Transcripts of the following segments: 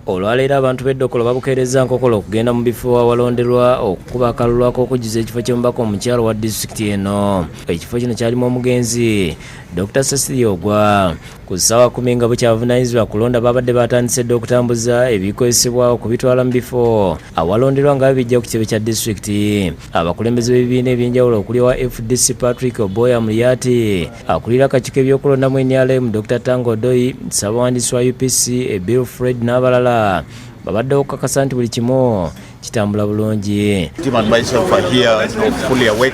Olwaleero abantu b'e Dokolo babukeereza Nkokolo okugenda mu bifo awalonderwa okukuba akalulu ak'okujjuza ekifo ky'omubaka omukyalo wa disitulikiti eno. Ekifo kino kyalimu omugenzi Dr. Cecilia Ogwa. Ku ssaawa 10 nga bukyavunaanyizibwa kulonda babadde batandise dda okutambuza ebikozesebwa okubitwala mu bifo awalonderwa nga bijja ku kitebe kya disitulikiti. Abakulembeze b'ebibiina ebyenjawulo okuli wa FDC Patrick Oboya Muliyati, akulira akakiiko ebyokulondamu NRM Dr. Tango Doi, Ssaabawandiisi wa UPC Bill Fred n'abalala babadde okukakasa nti buli kimu kitambula bulungi. Team and myself are here fully awake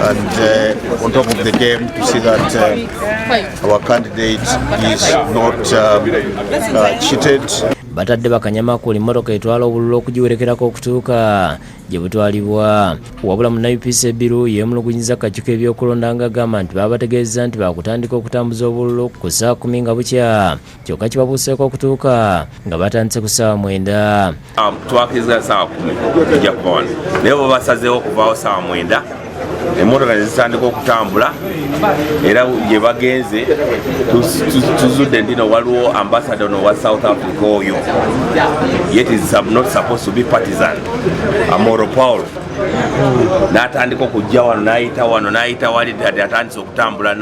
and on top of the game to see that our candidate is not cheated. Batadde bakanyama ku limotoka etwala obululu okugiwerekerako okutuuka gye butwalibwa. Wabula mu UPC Biru yeemulugunyiza akakiiko ebyokulonda nga agamba nti babategeeza nti bakutandika okutambuza obululu ku ssaawa 10 nga bukya, kyokka kibabuuseeko okutuuka nga batandise ku ssaawa 9. Twakiriza ssaawa 10 tujja kuba wano naye bwe basazeewo okuvaawo ssaawa 9 emmotoka ne zitandika okutambula era gye bagenze tuzudde ndino waliwo ambassador no wa South Africa oyo yet is not supposed to be partisan Amoro Paulo n'atandika okujja wano n'ayita wali atandise okutambula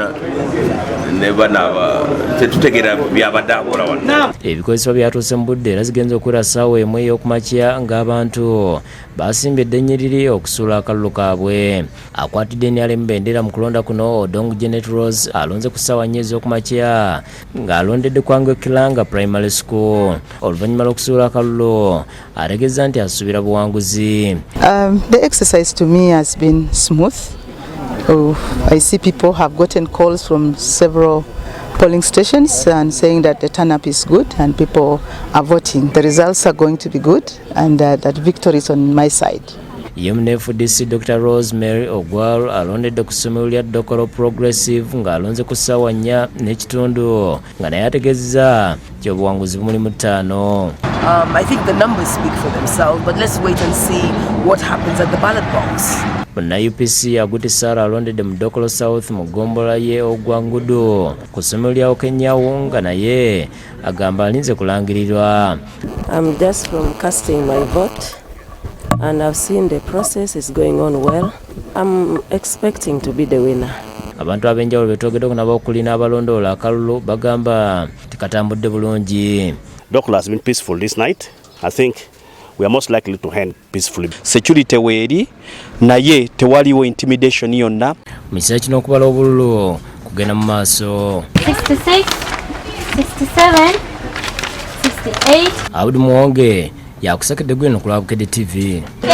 ne banaba tetutegeera byabadde akola wano. Ebikozesebwa byatuuse mu budde era zigenze okuwera ssaawa emu ey'okumakya ng'abantu basimbye eddennyiriri okusuula akalulu kaabwe. Akwatidde NRM bendera mu kulonda kuno Odong Janet Rose alonze ku ssaawa 4 ez'okumakya ng'alondedde Kwangwe Kilanga Primary School. Oluvannyuma lw'okusuula akalulu ategeeza nti asuubira buwanguzi. The exercise to me has been smooth. I see people have gotten calls from several polling stations and saying that the turn-up is good and people are voting. The results are going to be good and that victory is on my side. FDC Dr. Rosemary Ogwal alondedde ku ssomero lya Dokolo Progressive ng'alonze ku ssaawa 4 n'ekitundu nga naye ategeezezza nti obuwanguzi bumulimu 5. I think the numbers speak for themselves, but let's wait and see what happens at the ballot box. Bonna UPC Aguti Sarah alondedde mu Dokolo South mu ggombolola ye ewangudde ku ssomero lya Okenyawo nga naye agamba alinze kulangirirwa. I'm just from casting my vote and I've seen the process is going on well. I'm expecting to be the winner. Abantu ab'enjawulo betwogeddeko nabo okulina abalondoola akalulu bagamba tikatambudde bulungi. Dokolo has been peaceful this night. I think we are most likely to end peacefully. Security weeri naye tewaliwo intimidation yonna. Mu kiseera kino okubala obululu kugenda mu maaso. 66, 67, 68. Abudi Muwonge yakusekedde gweno ku lwa Bukedde TV. 9.